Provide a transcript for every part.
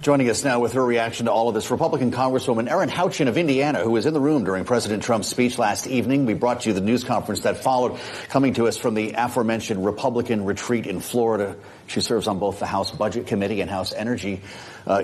Joining us now with her reaction to all of this, Republican Congresswoman Erin Houchin of Indiana, who was in the room during President Trump's speech last evening. We brought you the news conference that followed, coming to us from the aforementioned Republican retreat in Florida. She serves on both the House Budget Committee and House Energy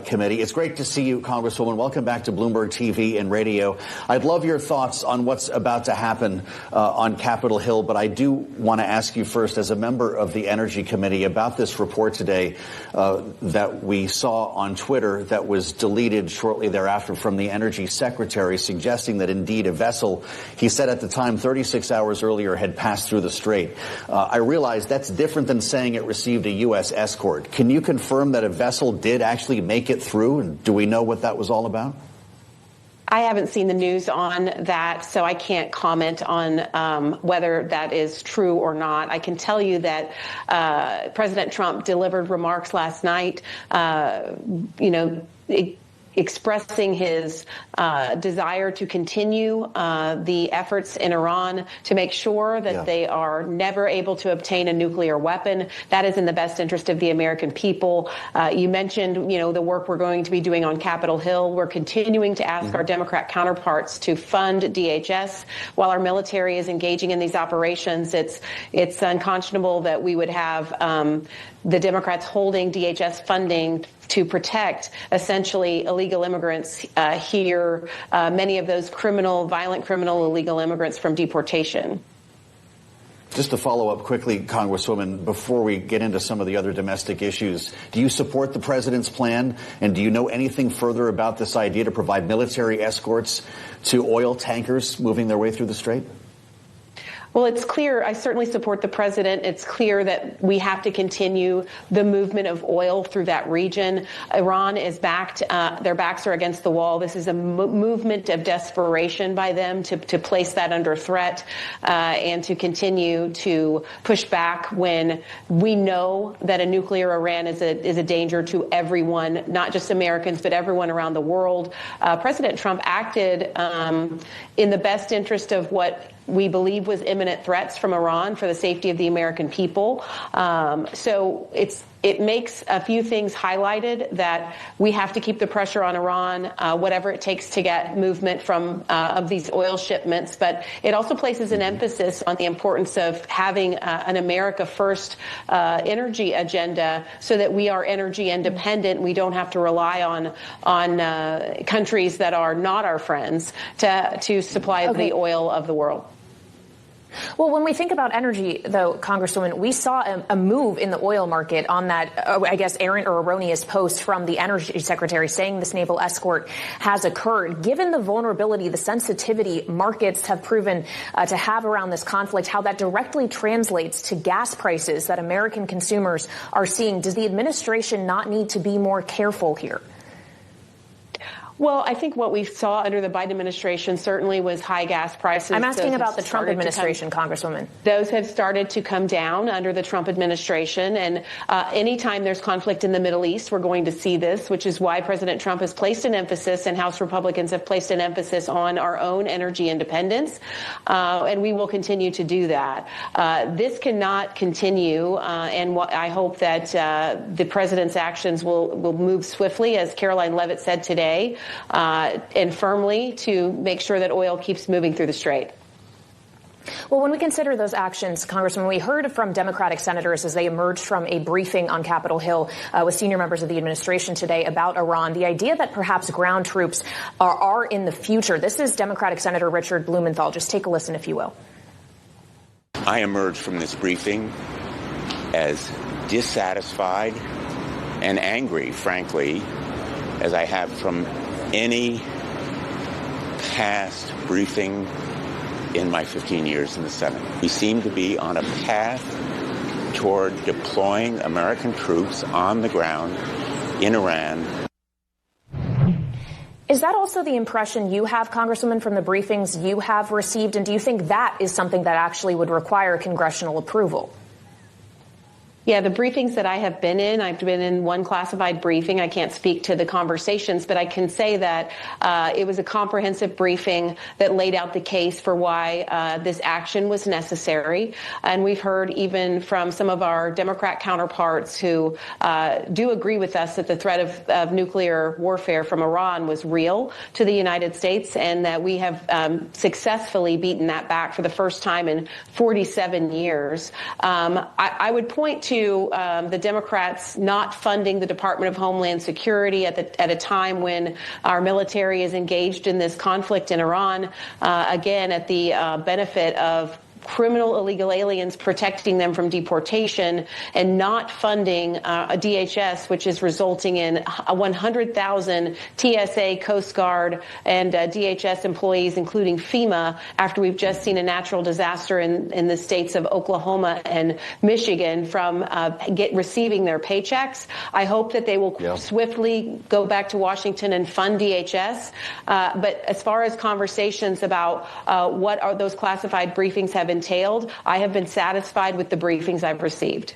Committee. It's great to see you, Congresswoman. Welcome back to Bloomberg TV and radio. I'd love your thoughts on what's about to happen on Capitol Hill, but I do want to ask you first, as a member of the Energy Committee, about this report today that we saw on Twitter that was deleted shortly thereafter from the Energy Secretary, suggesting that indeed a vessel, he said at the time 36 hours earlier, had passed through the strait. I realize that's different than saying it received a U.S. escort. Can you confirm that a vessel did actually make it through, and do we know what that was all about? I haven't seen the news on that, so I can't comment on whether that is true or not. I can tell you that President Trump delivered remarks last night, expressing his desire to continue the efforts in Iran to make sure that they are never able to obtain a nuclear weapon. That is in the best interest of the American people. You mentioned, the work we're going to be doing on Capitol Hill. We're continuing to ask our Democrat counterparts to fund DHS while our military is engaging in these operations. It's unconscionable that we would have the Democrats holding DHS funding to protect essentially illegal immigrants here, many of those violent criminal illegal immigrants from deportation. Just to follow up quickly, Congresswoman, before we get into some of the other domestic issues, do you support the president's plan? And do you know anything further about this idea to provide military escorts to oil tankers moving their way through the strait? Well, it's clear. I certainly support the president. It's clear that we have to continue the movement of oil through that region. Iran is backed. Their backs are against the wall. This is a movement of desperation by them to place that under threat and to continue to push back when we know that a nuclear Iran is a danger to everyone, not just Americans, but everyone around the world. President Trump acted in the best interest of what we believe was imminent threats from Iran for the safety of the American people. So it makes a few things highlighted that we have to keep the pressure on Iran, whatever it takes to get movement from of these oil shipments. But it also places an emphasis on the importance of having an America First energy agenda so that we are energy independent. We don't have to rely on countries that are not our friends to supply the oil of the world. Well, when we think about energy, though, Congresswoman, we saw a move in the oil market on that, I guess, errant or erroneous post from the Energy Secretary saying this naval escort has occurred. Given the vulnerability, the sensitivity markets have proven to have around this conflict, how that directly translates to gas prices that American consumers are seeing, does the administration not need to be more careful here? Well, I think what we saw under the Biden administration certainly was high gas prices. I'm asking about the Trump administration, Congresswoman. Those have started to come down under the Trump administration. And anytime there's conflict in the Middle East, we're going to see this, which is why President Trump has placed an emphasis and House Republicans have placed an emphasis on our own energy independence. And we will continue to do that. This cannot continue. And I hope that the president's actions will move swiftly, as Caroline Leavitt said today, and firmly to make sure that oil keeps moving through the strait. Well, when we consider those actions, Congressman, we heard from Democratic senators as they emerged from a briefing on Capitol Hill with senior members of the administration today about Iran, the idea that perhaps ground troops are in the future. This is Democratic Senator Richard Blumenthal. Just take a listen, if you will. I emerged from this briefing as dissatisfied and angry, frankly, as I have from any past briefing in my 15 years in the Senate. We seem to be on a path toward deploying American troops on the ground in Iran. Is that also the impression you have, Congresswoman, from the briefings you have received? And do you think that is something that actually would require congressional approval? Yeah, the briefings that I have been in, I've been in one classified briefing. I can't speak to the conversations, but I can say that it was a comprehensive briefing that laid out the case for why this action was necessary. And we've heard even from some of our Democrat counterparts who do agree with us that the threat of nuclear warfare from Iran was real to the United States, and that we have successfully beaten that back for the first time in 47 years. I would point to the Democrats not funding the Department of Homeland Security at a time when our military is engaged in this conflict in Iran, again, at the benefit of criminal illegal aliens, protecting them from deportation, and not funding a DHS, which is resulting in 100,000 TSA, Coast Guard, and DHS employees, including FEMA, after we've just seen a natural disaster in the states of Oklahoma and Michigan from receiving their paychecks. I hope that they will swiftly go back to Washington and fund DHS. But as far as conversations about what are those classified briefings have entailed, I have been satisfied with the briefings I've received.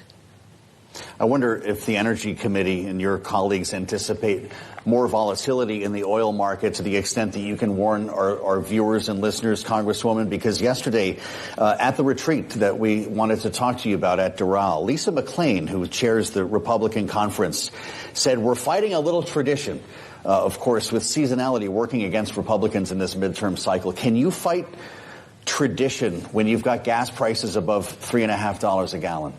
I wonder if the Energy Committee and your colleagues anticipate more volatility in the oil market to the extent that you can warn our viewers and listeners, Congresswoman, because yesterday at the retreat that we wanted to talk to you about at Doral, Lisa McClain, who chairs the Republican conference, said we're fighting a little tradition, of course, with seasonality working against Republicans in this midterm cycle. Can you fight tradition when you've got gas prices above $3.50 a gallon?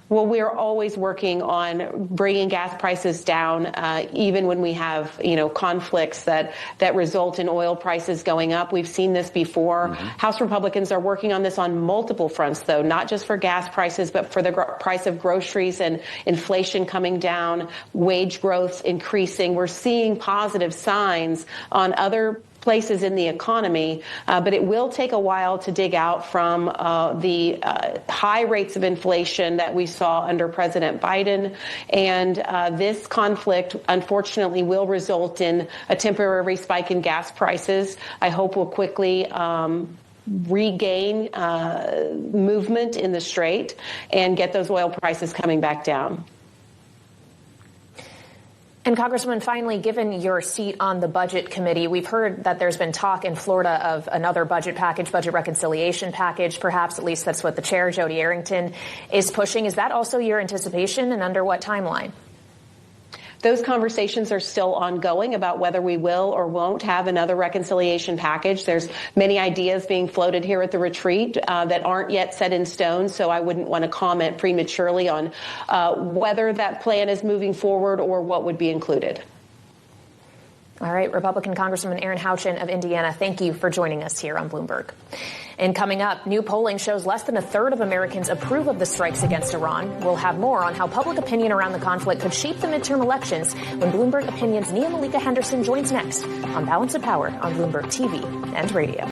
Well, we are always working on bringing gas prices down, even when we have, conflicts that result in oil prices going up. We've seen this before. Mm-hmm. House Republicans are working on this on multiple fronts, though, not just for gas prices, but for the price of groceries and inflation coming down, wage growth increasing. We're seeing positive signs on other places in the economy, but it will take a while to dig out from the high rates of inflation that we saw under President Biden. And this conflict, unfortunately, will result in a temporary spike in gas prices. I hope we'll quickly regain movement in the Strait and get those oil prices coming back down. And Congresswoman, finally, given your seat on the Budget Committee, we've heard that there's been talk in Florida of another budget package, budget reconciliation package, perhaps. At least that's what the chair, Jody Arrington, is pushing. Is that also your anticipation, and under what timeline? Those conversations are still ongoing about whether we will or won't have another reconciliation package. There's many ideas being floated here at the retreat that aren't yet set in stone, so I wouldn't want to comment prematurely on whether that plan is moving forward or what would be included. All right, Republican Congresswoman Erin Houchin of Indiana, thank you for joining us here on Bloomberg. And coming up, new polling shows less than a third of Americans approve of the strikes against Iran. We'll have more on how public opinion around the conflict could shape the midterm elections when Bloomberg Opinion's Nia Malika Henderson joins next on Balance of Power on Bloomberg TV and radio.